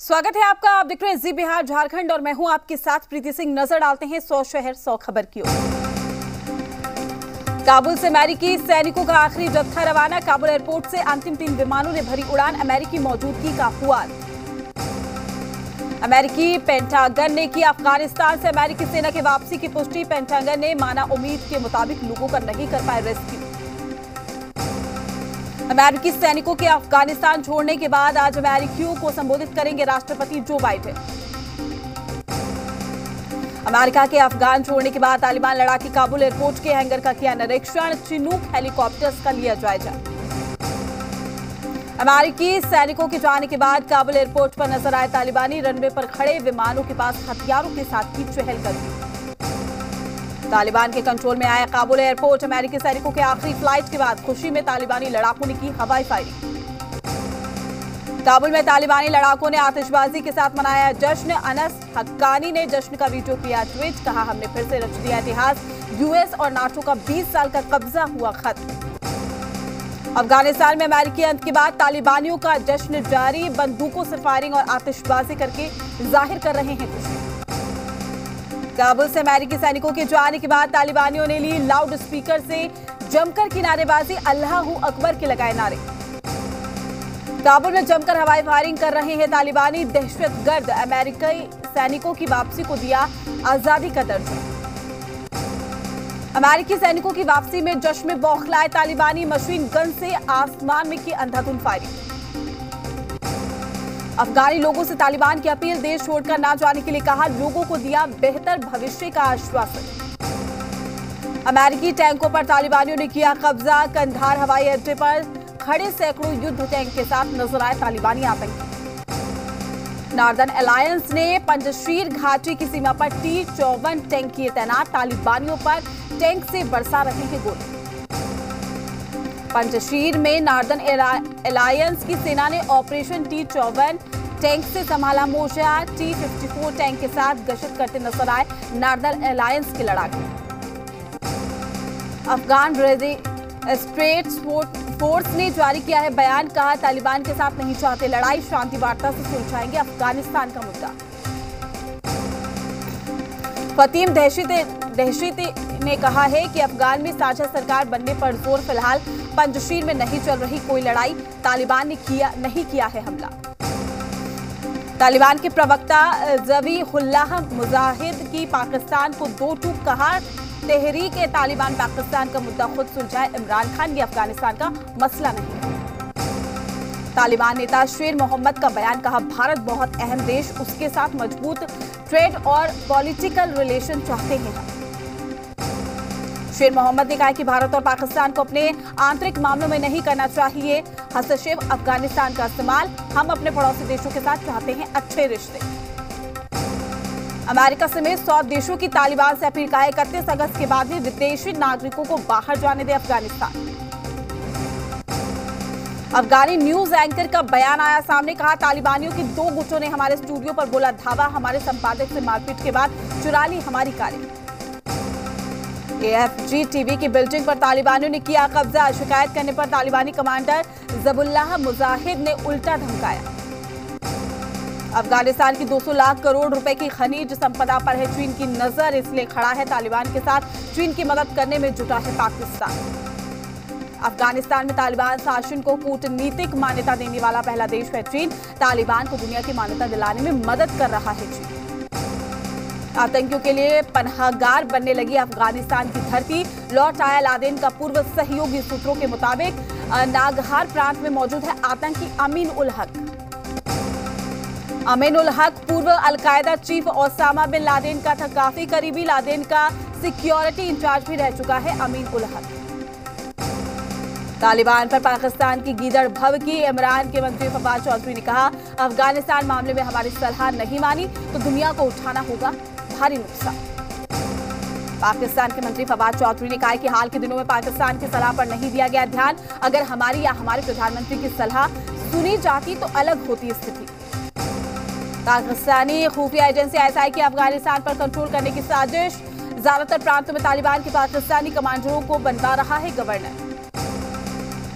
स्वागत है आपका। आप देख रहे हैं जी बिहार झारखंड और मैं हूं आपके साथ प्रीति सिंह। नजर डालते हैं 100 शहर 100 खबर की ओर। काबुल से अमेरिकी सैनिकों का आखिरी जत्था रवाना। काबुल एयरपोर्ट से अंतिम 3 विमानों ने भरी उड़ान। अमेरिकी मौजूदगी का हुआ। अमेरिकी पेंटागन ने की अफगानिस्तान से अमेरिकी सेना की वापसी की पुष्टि। पेंटागन ने माना उम्मीद के मुताबिक लोगों का नहीं कर पाए रेस्क्यू। अमेरिकी सैनिकों के अफगानिस्तान छोड़ने के बाद आज अमेरिकियों को संबोधित करेंगे राष्ट्रपति जो बाइडेन। अमेरिका के अफगान छोड़ने के बाद तालिबान लड़ाके काबुल एयरपोर्ट के हैंगर का किया निरीक्षण। चिनूक हेलीकॉप्टर्स का लिया जायजा। अमेरिकी सैनिकों के जाने के बाद काबुल एयरपोर्ट पर नजर आए तालिबानी। रनवे पर खड़े विमानों के पास हथियारों के साथ की चहलकदमी। तालिबान के कंट्रोल में आया काबुल एयरपोर्ट। अमेरिकी सैनिकों के आखिरी फ्लाइट के बाद खुशी में तालिबानी लड़ाकों ने की हवाई फायरिंग। काबुल में तालिबानी लड़ाकों ने आतिशबाजी के साथ मनाया जश्न। अनस हक्कानी ने जश्न का वीडियो किया ट्वीट। कहा, हमने फिर से रच दिया इतिहास। यूएस और नाटो का 20 साल का कब्जा हुआ खत्म। अफगानिस्तान में अमेरिकी अंत के बाद तालिबानियों का जश्न जारी। बंदूकों से फायरिंग और आतिशबाजी करके जाहिर कर रहे हैं खुशी। काबुल से अमेरिकी सैनिकों के जाने के बाद तालिबानियों ने ली लाउड स्पीकर से जमकर की नारेबाजी। अल्लाहू अकबर के लगाए नारे। काबुल में जमकर हवाई फायरिंग कर रहे हैं तालिबानी दहशतगर्द। अमेरिकी सैनिकों की वापसी को दिया आजादी का दर्जा। अमेरिकी सैनिकों की वापसी में जश्न में बौखलाए तालिबानी। मशीन गन से आसमान में की अंधाधुंध फायरिंग। अफगानी लोगों से तालिबान की अपील, देश छोड़कर ना जाने के लिए कहा। लोगों को दिया बेहतर भविष्य का आश्वासन। अमेरिकी टैंकों पर तालिबानियों ने किया कब्जा। कंधार हवाई अड्डे पर खड़े सैकड़ों युद्ध टैंक के साथ नजर आए तालिबानी आतंकी। नॉर्दर्न अलायंस ने पंजशीर घाटी की सीमा पर T-54 टैंक किए तैनात। तालिबानियों पर टैंक से बरसा रहे हैं गोले। पंजशीर में नॉर्दर्न अलायंस की सेना ने ऑपरेशन T-54 टैंक से संभाला मोर्चा। T-54 टैंक के साथ गश्त करते नजर आए नॉर्दर्न अलायंस के लड़ाके। अफगान रेजिस्ट्रेट फोर्स ने जारी किया है बयान। कहा, तालिबान के साथ नहीं चाहते लड़ाई, शांति वार्ता से सुलझाएंगे अफगानिस्तान का मुद्दा। फतीम दहशती ने कहा है कि अफगान में साझा सरकार बनने पर जोर। फिलहाल पंजशीर में नहीं चल रही कोई लड़ाई। तालिबान ने नहीं किया है हमला। तालिबान के प्रवक्ता ज़बीहुल्लाह मुजाहिद की पाकिस्तान को 2 टूक कहा। तहरीक तालिबान पाकिस्तान का मुद्दा खुद सुलझाए इमरान खान, ये अफगानिस्तान का मसला नहीं है। तालिबान नेता शेर मोहम्मद का बयान। कहा, भारत बहुत अहम देश, उसके साथ मजबूत ट्रेड और पॉलिटिकल रिलेशन चाहते हैं। शेर मोहम्मद ने कहा कि भारत और पाकिस्तान को अपने आंतरिक मामलों में नहीं करना चाहिए हस्तक्षेप, अफगानिस्तान का इस्तेमाल। हम अपने पड़ोसी देशों के साथ चाहते हैं अच्छे रिश्ते। अमेरिका समेत 100 देशों की तालिबान से अपील। कहा, 31 अगस्त के बाद भी विदेशी नागरिकों को बाहर जाने दे अफगानिस्तान। अफगानी न्यूज एंकर का बयान आया सामने। कहा, तालिबानियों के 2 गुटों ने हमारे स्टूडियो पर बोला धावा। हमारे संपादक से मारपीट के बाद चुरा ली हमारी कारें। AFG टीवी की बिल्डिंग पर तालिबानियों ने किया कब्जा। शिकायत करने पर तालिबानी कमांडर ज़बीहुल्लाह मुजाहिद ने उल्टा धमकाया। अफगानिस्तान की 200 लाख करोड़ रुपए की खनिज संपदा पर है चीन की नजर, इसलिए खड़ा है तालिबान के साथ। चीन की मदद करने में जुटा है पाकिस्तान। अफगानिस्तान में तालिबान शासन को कूटनीतिक मान्यता देने वाला पहला देश है चीन। तालिबान को दुनिया की मान्यता दिलाने में मदद कर रहा है चीन। आतंकियों के लिए पनाहगार बनने लगी अफगानिस्तान की धरती। लौट आया लादेन का पूर्व सहयोगी। सूत्रों के मुताबिक नागहार प्रांत में मौजूद है आतंकी अमीन उल हक। अमीन उल हक पूर्व al Qaeda chief Osama bin Laden का था काफी करीबी। लादेन का सिक्योरिटी इंचार्ज भी रह चुका है अमीन उल हक। तालिबान पर पाकिस्तान की गीदड़ भभकी। इमरान के मंत्री फवाद चौधरी ने कहा, अफगानिस्तान मामले में हमारी सलाह नहीं मानी तो दुनिया को उठाना होगा भारी नुकसान। पाकिस्तान के मंत्री फवाद चौधरी ने कहा कि हाल के दिनों में पाकिस्तान की सलाह पर नहीं दिया गया ध्यान। अगर हमारी या हमारे प्रधानमंत्री की सलाह सुनी जाती तो अलग होती स्थिति। पाकिस्तानी खुफिया एजेंसी ISI की अफगानिस्तान पर कंट्रोल करने की साजिश। ज्यादातर प्रांतों में तालिबान के पाकिस्तानी कमांडरों को बनवा रहा है गवर्नर।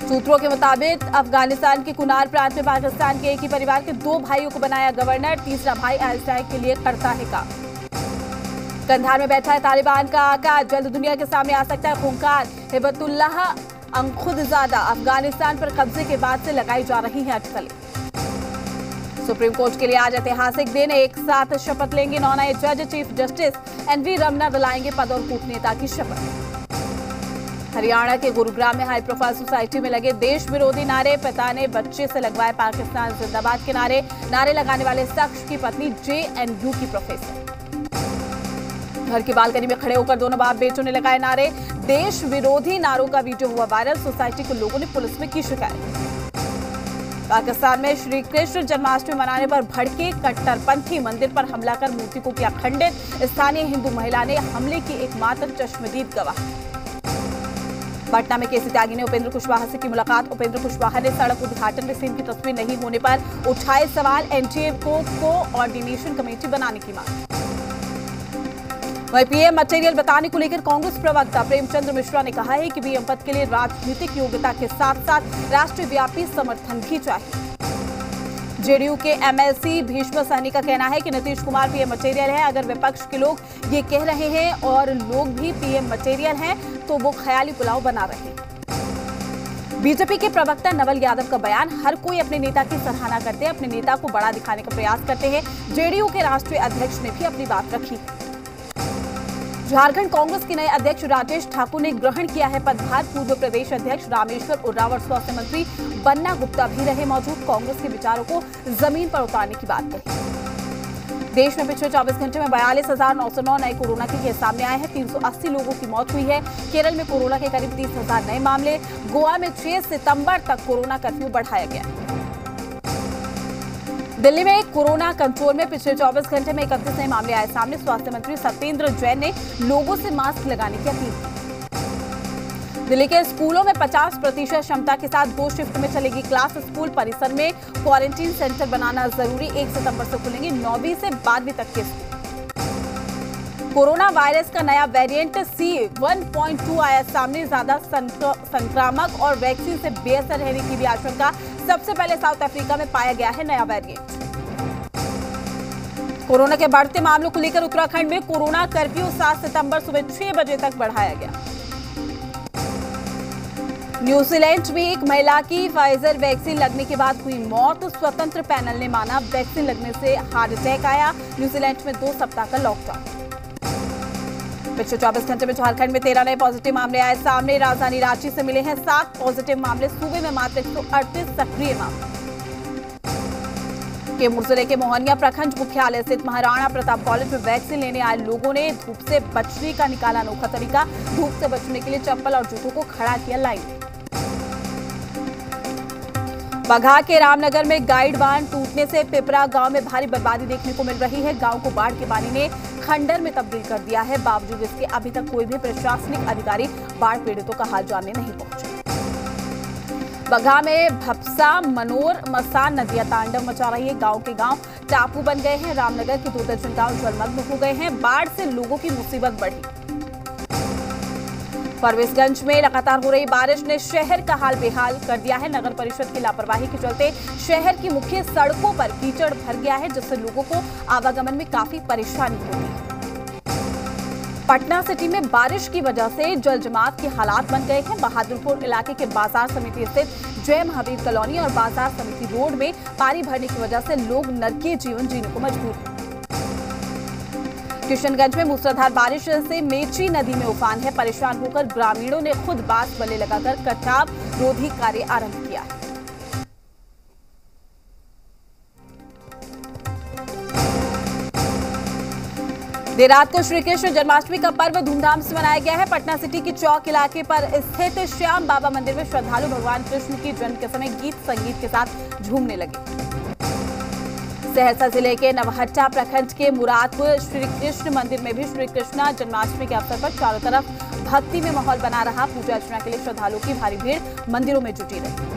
सूत्रों के मुताबिक अफगानिस्तान के कुनार प्रांत में पाकिस्तान के एक ही परिवार के 2 भाइयों को बनाया गवर्नर, तीसरा भाई आईएसआई के लिए करता है काम। कंधार में बैठा है तालिबान का आका, जल्द दुनिया के सामने आ सकता है खूंखार। हिबतुल्लाह अंखुदजादा अफगानिस्तान पर कब्जे के बाद से लगाई जा रही है अटकलें। सुप्रीम कोर्ट के लिए आज ऐतिहासिक दिन, एक साथ शपथ लेंगे 9 नए जज। चीफ जस्टिस एनवी रमना दिलाएंगे पद और कूटनीति की शपथ। हरियाणा के गुरुग्राम में हाई प्रोफाइल सोसाइटी में लगे देश विरोधी नारे, पिता ने बच्चे से लगवाए पाकिस्तान जिंदाबाद के नारे लगाने वाले शख्स की पत्नी JNU की प्रोफेसर। घर की बालकनी में खड़े होकर दोनों बाप बेटों ने लगाए नारे, देश विरोधी नारों का वीडियो हुआ वायरल, सोसाइटी के लोगों ने पुलिस में की शिकायत। पाकिस्तान में श्री कृष्ण जन्माष्टमी मनाने पर भड़के कट्टरपंथी, मंदिर पर हमला कर मूर्ति को किया खंडित, स्थानीय हिंदू महिला ने हमले की एकमात्र चश्मदीद गवाह। पटना में केसी त्यागी ने उपेंद्र कुशवाहा से की मुलाकात, उपेंद्र कुशवाहा ने सड़क उद्घाटन में सीन की तस्वीर नहीं होने पर उठाए सवाल, एनटीए को कोऑर्डिनेशन कमेटी बनाने की मांग। वहीं पीएम मटेरियल बताने को लेकर कांग्रेस प्रवक्ता प्रेमचंद्र मिश्रा ने कहा है कि पीएम पद के लिए राजनीतिक योग्यता के साथ साथ राष्ट्रव्यापी समर्थन भी चाहिए। जेडीयू के एमएलसी भीष्म सहनी का कहना है कि नीतीश कुमार पीएम मटेरियल है। अगर विपक्ष के लोग ये कह रहे हैं और लोग भी पीएम मटेरियल हैं तो वो ख्याली पुलाव बना रहे हैं। बीजेपी के प्रवक्ता नवल यादव का बयान, हर कोई अपने नेता की सराहना करते हैं, अपने नेता को बड़ा दिखाने का प्रयास करते हैं। जेडीयू के राष्ट्रीय अध्यक्ष ने भी अपनी बात रखी। झारखंड कांग्रेस के नए अध्यक्ष राजेश ठाकुर ने ग्रहण किया है पदभार। पूर्व प्रदेश अध्यक्ष रामेश्वर उरांव और स्वास्थ्य मंत्री बन्ना गुप्ता भी रहे मौजूद। कांग्रेस के विचारों को जमीन पर उतारने की बात कही। देश में पिछले 24 घंटे में 42,909 नए कोरोना के केस सामने आए हैं। 380 लोगों की मौत हुई है। केरल में कोरोना के करीब 30,000 नए मामले। गोवा में 6 सितंबर तक कोरोना कर्फ्यू बढ़ाया गया। दिल्ली में कोरोना कंट्रोल में पिछले 24 घंटे में 31 नए मामले आए सामने। स्वास्थ्य मंत्री सत्येंद्र जैन ने लोगों से मास्क लगाने की अपील की। दिल्ली के स्कूलों में 50% क्षमता के साथ 2 शिफ्ट में चलेगी क्लास। स्कूल परिसर में क्वारंटीन सेंटर बनाना जरूरी। 1 सितंबर से खुलेंगे 9वीं से 12वीं तक के स्कूल। कोरोना वायरस का नया वेरिएंट C.1.2 आया सामने, ज्यादा संक्रामक और वैक्सीन से बेअसर रहने की भी आशंका। सबसे पहले साउथ अफ्रीका में पाया गया है नया वेरिएंट। कोरोना के बढ़ते मामलों को लेकर उत्तराखंड में कोरोना कर्फ्यू 7 सितंबर सुबह 6 बजे तक बढ़ाया गया। न्यूजीलैंड में एक महिला की फाइजर वैक्सीन लगने के बाद हुई मौत। स्वतंत्र पैनल ने माना वैक्सीन लगने से हार्ट अटैक आया। न्यूजीलैंड में 2 सप्ताह का लॉकडाउन। पिछले 24 घंटे में झारखंड में 13 नए पॉजिटिव मामले आए सामने। राजधानी रांची से मिले हैं 7 पॉजिटिव मामले। सूबे में मात्र 138 सक्रिय मामले। कैमूर जिले के मोहनिया प्रखंड मुख्यालय स्थित महाराणा प्रताप कॉलेज में वैक्सीन लेने आए लोगों ने धूप से बचने का निकाला अनोखा तरीका। धूप से बचने के लिए चप्पल और जूतों को खड़ा किया लाइन में। बघा के रामनगर में गाइड बांध टूटने से पिपरा गांव में भारी बर्बादी देखने को मिल रही है। गांव को बाढ़ के पानी ने खंडर में तब्दील कर दिया है। बावजूद इसके अभी तक कोई भी प्रशासनिक अधिकारी बाढ़ पीड़ितों का हाल जानने नहीं पहुंचे। बघा में भपसा, मनोर, मसान नदियां तांडव मचा रही है। गांव के गांव टापू बन गए हैं। रामनगर के 2 दर्जन गांव जलमग्न हो गए हैं। बाढ़ से लोगों की मुसीबत बढ़ी। परवेशगंज में लगातार हो रही बारिश ने शहर का हाल बेहाल कर दिया है। नगर परिषद की लापरवाही के चलते शहर की मुख्य सड़कों पर कीचड़ भर गया है, जिससे लोगों को आवागमन में काफी परेशानी होती है। पटना सिटी में बारिश की वजह से जल जमाव के हालात बन गए हैं। बहादुरपुर इलाके के बाजार समिति स्थित जय महावीर कॉलोनी और बाजार समिति रोड में पानी भरने की वजह से लोग नरकीय जीवन जीने को मजबूर हैं। किशनगंज में मूसलाधार बारिश से मेची नदी में उफान है। परेशान होकर ग्रामीणों ने खुद बांस बल्ले लगाकर कटाव रोधी कार्य आरंभ किया है। देर रात को श्री कृष्ण जन्माष्टमी का पर्व धूमधाम से मनाया गया है। पटना सिटी के चौक इलाके पर स्थित श्याम बाबा मंदिर में श्रद्धालु भगवान कृष्ण की जन्म के समय गीत संगीत के साथ झूमने लगे। सहरसा जिले के नवहट्टा प्रखंड के मुरादपुर श्री कृष्ण मंदिर में भी श्री कृष्ण जन्माष्टमी के अवसर पर चारों तरफ भक्ति में माहौल बना रहा। पूजा अर्चना के लिए श्रद्धालुओं की भारी भीड़ मंदिरों में जुटी रही।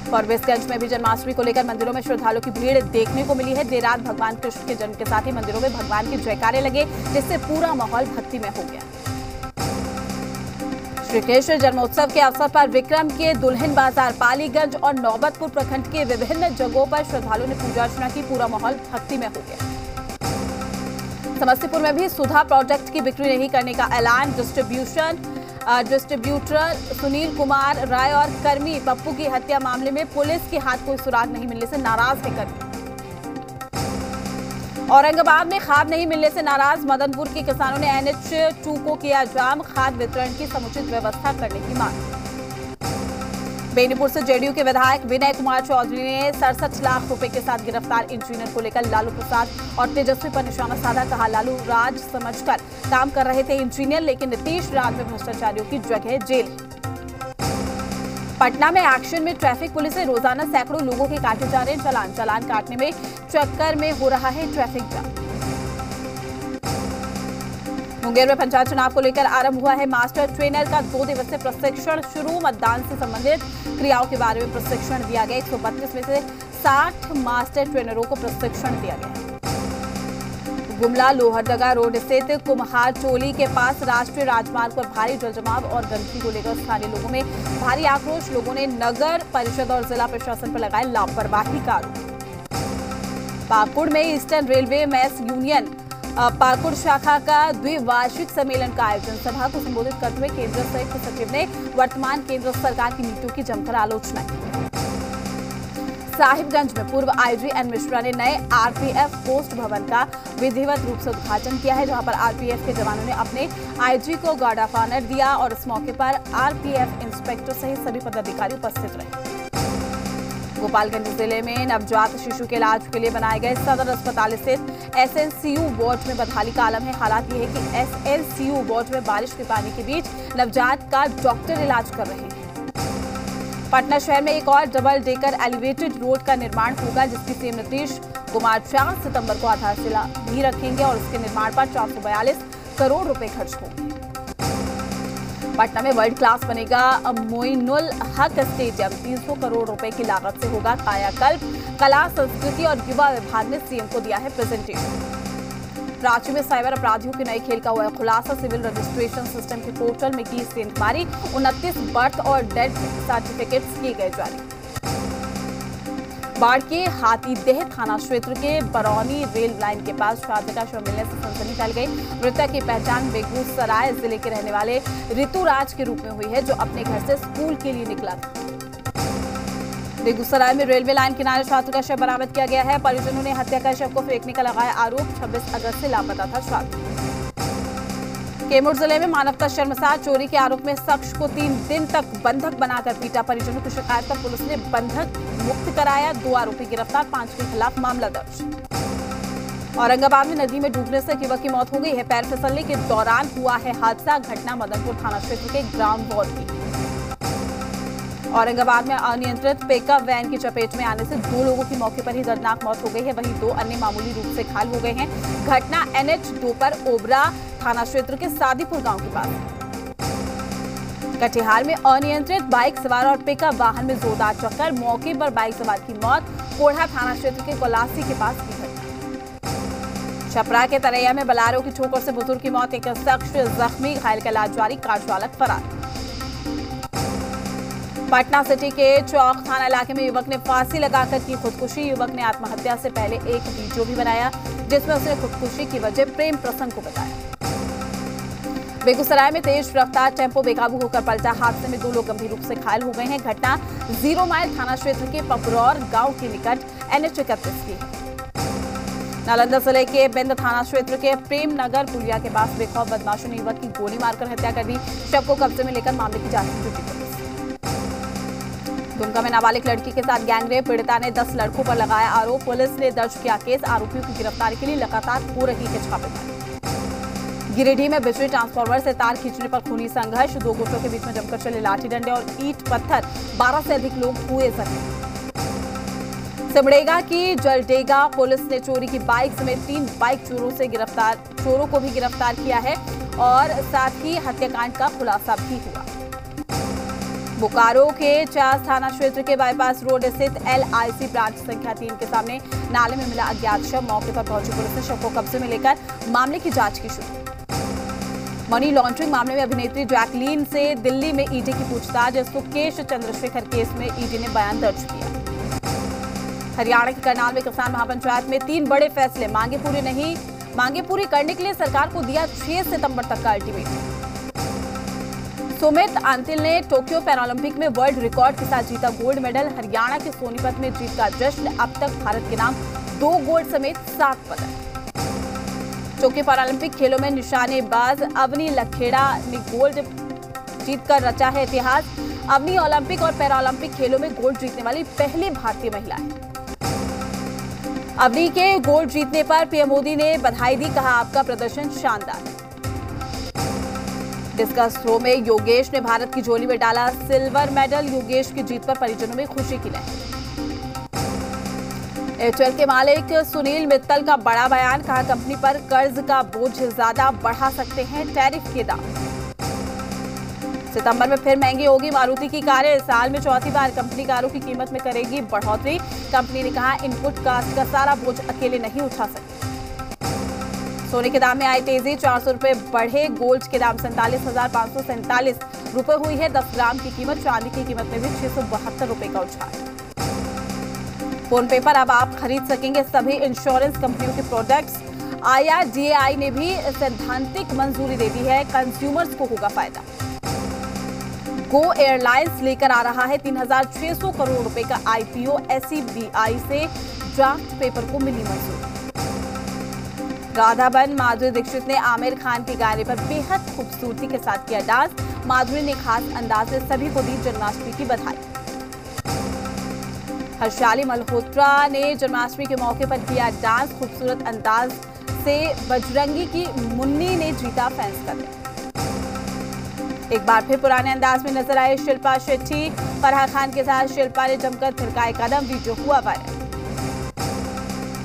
परवेशगंज में भी जन्माष्टमी को लेकर मंदिरों में श्रद्धालुओं की भीड़ देखने को मिली है। देर रात भगवान कृष्ण के जन्म के साथ ही मंदिरों में भगवान के जयकारे लगे, जिससे पूरा माहौल भक्ति में हो गया। श्री कृष्ण जन्मोत्सव के अवसर पर विक्रम के दुल्हिन बाजार, पालीगंज और नौबतपुर प्रखंड के विभिन्न जगहों पर श्रद्धालुओं ने पूजा अर्चना की। पूरा माहौल भक्ति में हो गया। समस्तीपुर में भी सुधा प्रोजेक्ट की बिक्री नहीं करने का ऐलान। डिस्ट्रीब्यूटर सुनील कुमार राय और कर्मी पप्पू की हत्या मामले में पुलिस के हाथ कोई सुराग नहीं मिलने से नाराज है कर्मी। औरंगाबाद में खाद नहीं मिलने से नाराज मदनपुर के किसानों ने NH2 को किया जाम। खाद वितरण की समुचित व्यवस्था करने की मांग। बेनीपुर से जेडीयू के विधायक विनय कुमार चौधरी ने 67 लाख रुपए के साथ गिरफ्तार इंजीनियर को लेकर लालू प्रसाद और तेजस्वी पर निशाना साधा। कहा, लालू राज समझकर काम कर रहे थे इंजीनियर, लेकिन नीतीश राज में भ्रष्टाचारियों की जगह जेल। पटना में एक्शन में ट्रैफिक पुलिस से रोजाना सैकड़ों लोगों के काटे जा रहे चालान काटने में चक्कर में हो रहा है ट्रैफिक जाम। मुंगेर में पंचायत चुनाव को लेकर आरंभ हुआ है मास्टर ट्रेनर का 2 दिवसीय प्रशिक्षण शुरू। मतदान से संबंधित क्रियाओं के बारे में प्रशिक्षण दिया गया। 132 में से 60 मास्टर ट्रेनरों को प्रशिक्षण दिया गया। गुमला लोहरदगा रोड स्थित कुम्हार चोली के पास राष्ट्रीय राजमार्ग पर भारी जलजमाव और गंदगी को लेकर स्थानीय लोगों में भारी आक्रोश। लोगों ने नगर परिषद और जिला प्रशासन पर लगाए लापरवाही का आरोप। पाकुड़ में Eastern Railway men's union Pakur शाखा का द्विवार्षिक सम्मेलन का आयोजन। सभा को संबोधित करते हुए केंद्रीय संयुक्त सचिव ने वर्तमान केंद्र सरकार की नीतियों की जमकर आलोचना की। साहिबगंज में पूर्व आईजी एन मिश्रा ने नए आरपीएफ पोस्ट भवन का विधिवत रूप से उद्घाटन किया है, जहां पर आरपीएफ के जवानों ने अपने आईजी को गार्ड ऑफ ऑनर दिया और इस मौके पर आरपीएफ इंस्पेक्टर सहित सभी पदाधिकारी उपस्थित रहे। गोपालगंज जिले में नवजात शिशु के इलाज के लिए बनाए गए सदर अस्पताल स्थित एसएनसीयू वार्ड में बदहाली का आलम है। हालात ये है कि एसएनसीयू वार्ड में बारिश के पानी के बीच नवजात का डॉक्टर इलाज कर रहे हैं। पटना शहर में एक और डबल डेकर एलिवेटेड रोड का निर्माण होगा, जिसकी सीएम नीतीश कुमार 4 सितंबर को आधारशिला भी रखेंगे और इसके निर्माण पर 442 करोड़ रुपए खर्च होंगे। पटना में वर्ल्ड क्लास बनेगा मोइनुल हक स्टेडियम। 300 करोड़ रुपए की लागत से होगा कायाकल्प। कला संस्कृति और युवा विभाग ने सीएम को दिया है प्रेजेंटेशन। राज्य में साइबर अपराधियों के नए खेल का हुआ खुलासा। सिविल रजिस्ट्रेशन सिस्टम के पोर्टल में की सेंधमारी। 29 बर्थ और डेथ सर्टिफिकेट्स किए गए जारी। बाढ़ के हाथीदेह थाना क्षेत्र के बरौनी रेल लाइन के पास छात्र का शव मिलने से सनसनी फैल गई। मृतक की पहचान बेगूसराय जिले के रहने वाले ऋतुराज के रूप में हुई है, जो अपने घर से स्कूल के लिए निकला था। बेगूसराय में रेलवे लाइन किनारे छात्र का शव बरामद किया गया है। परिजनों ने हत्या कर शव को फेंकने का लगाया आरोप। 26 अगस्त से लापता था छात्र। कैमूर जिले में मानवता शर्मसार चोरी के आरोप में शख्स को 3 दिन तक बंधक बनाकर पीटा। परिजनों की शिकायत पर पुलिस ने बंधक मुक्त कराया। 2 आरोपी गिरफ्तार, 5 के खिलाफ मामला दर्ज। औरंगाबाद में नदी में डूबने से युवक की मौत हो गई है। पैर फिसलने के दौरान हुआ है हादसा। घटना मदनपुर थाना क्षेत्र के ग्राम वॉल की। औरंगाबाद में अनियंत्रित पिकअप वैन की चपेट में आने से 2 लोगों की मौके पर ही दर्दनाक मौत हो गई है, वहीं 2 अन्य मामूली रूप से घायल हो गए हैं। घटना NH2 पर ओबरा थाना क्षेत्र के सादीपुर गांव के पास। कटिहार में अनियंत्रित बाइक सवार और पिकअप वाहन में जोरदार टक्कर। मौके पर बाइक सवार की मौत। कोढ़ा थाना क्षेत्र के कोलासी के पास की घटना। छपरा के तरैया में बलारो की ठोकर से बुजुर्ग की मौत। एक शख्स जख्मी, घायल का इलाज जारी। कार चालक फरार। पटना सिटी के चौक थाना इलाके में युवक ने फांसी लगाकर की खुदकुशी। युवक ने आत्महत्या से पहले एक वीडियो भी बनाया, जिसमें उसने खुदकुशी की वजह प्रेम प्रसंग को बताया। बेगूसराय में तेज रफ्तार टेम्पो बेकाबू होकर पलटा। हादसे में 2 लोग गंभीर रूप से घायल हो गए हैं। घटना 0 माइल थाना क्षेत्र के पपरौर गांव के निकट NH31 की है। नालंदा जिले के बिंद थाना क्षेत्र के प्रेम नगर पुलिया के पास बेखौफ बदमाशों ने युवक की गोली मारकर हत्या कर दी। शव को कब्जे में लेकर मामले की जांच में जुटी पुलिस। दुमका में नाबालिग लड़की के साथ गैंगरेप। पीड़िता ने 10 लड़कों पर लगाया आरोप। पुलिस ने दर्ज किया केस। आरोपियों की गिरफ्तारी के लिए लगातार हो रही है छापेमारी। गिरिडीह में बिजली ट्रांसफार्मर से तार खींचने पर खूनी संघर्ष। 2 गुटों के बीच में जमकर चले लाठी डंडे और ईंट पत्थर। 12 से अधिक लोग हुए जख्मी। सिमडेगा की जलडेगा पुलिस ने चोरी की बाइक समेत 3 बाइक चोरों को भी गिरफ्तार किया है और साथ ही हत्याकांड का खुलासा भी हुआ। बोकारो के चास थाना क्षेत्र के बाईपास रोड स्थित LIC ब्रांच संख्या 3 के सामने नाले में मिला अज्ञात शव। मौके पर पहुंची पुलिस ने शव को कब्जे में लेकर मामले की जांच की शुरू। मनी लॉन्ड्रिंग मामले में अभिनेत्री जैकलीन से दिल्ली में ईडी की पूछताछ। सुकेश चंद्रशेखर केस में ईडी ने बयान दर्ज किया। हरियाणा के करनाल में किसान महापंचायत में 3 बड़े फैसले। मांगे पूरी करने के लिए सरकार को दिया 6 सितंबर तक का अल्टीमेटम। सुमित आंतिल ने टोक्यो पैरालंपिक में वर्ल्ड रिकॉर्ड के साथ जीता गोल्ड मेडल। हरियाणा के सोनीपत में जीत का जश्न। अब तक भारत के नाम 2 गोल्ड समेत 7 पदक। टोक्यो पैरालंपिक खेलों में निशानेबाज अवनी लखेड़ा ने गोल्ड जीतकर रचा है इतिहास। अवनी ओलंपिक और पैरालंपिक खेलों में गोल्ड जीतने वाली पहली भारतीय महिला है। अवनी के गोल्ड जीतने पर पीएम मोदी ने बधाई दी, कहा आपका प्रदर्शन शानदार। डिस्कस थ्रो में योगेश ने भारत की झोली में डाला सिल्वर मेडल। योगेश की जीत पर परिजनों में खुशी की लहर। एयरटेल के मालिक सुनील मित्तल का बड़ा बयान, कहा कंपनी पर कर्ज का बोझ ज्यादा बढ़ा सकते हैं टैरिफ के दाम। सितंबर में फिर महंगी होगी मारुति की कारें। साल में चौथी बार कंपनी कारों की कीमत में करेगी बढ़ोतरी। कंपनी ने कहा इनपुट कास्ट का सारा बोझ अकेले नहीं उठा सकती। सोने के दाम में आई तेजी, 400 रुपए बढ़े। गोल्ड के दाम 47,547 रुपए हुई है 10 ग्राम की कीमत। चांदी की कीमत में भी 672 रुपए का उछाल। फोन पे पर अब आप खरीद सकेंगे सभी इंश्योरेंस कंपनियों के प्रोडक्ट्स। IRDAI ने भी सैद्धांतिक मंजूरी दे दी है, कंज्यूमर्स को होगा फायदा। गो एयरलाइंस लेकर आ रहा है 3,600 करोड़ रुपए का IPO। SEBI से ड्राफ्ट पेपर को मिली मंजूरी। राधाबन माधुरी दीक्षित ने आमिर खान के गाने पर बेहद खूबसूरती के साथ किया डांस। माधुरी ने खास अंदाज में सभी को दी जन्माष्टमी की बधाई। हर्षाली मल्होत्रा ने जन्माष्टमी के मौके पर किया डांस। खूबसूरत अंदाज से बजरंगी की मुन्नी ने जीता फैंस का दिल। एक बार फिर पुराने अंदाज में नजर आए शिल्पा शेट्टी। फराह खान के साथ शिल्पा ने जमकर थिरकाए कदम, वीडियो हुआ वायरल।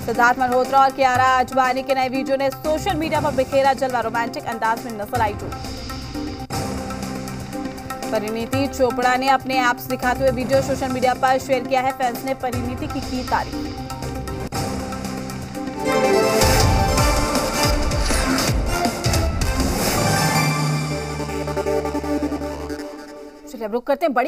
सिद्धार्थ मल्होत्रा और कियारा आडवाणी के नए वीडियो ने सोशल मीडिया पर बिखेरा जलवा। रोमांटिक अंदाज में नजर आई जोड़ी। परिणीति चोपड़ा ने अपने एप्स दिखाते हुए वीडियो सोशल मीडिया पर शेयर किया है। फैंस ने परिणीति की तारीफ। चलिए अब रुक करते हैं बड़ी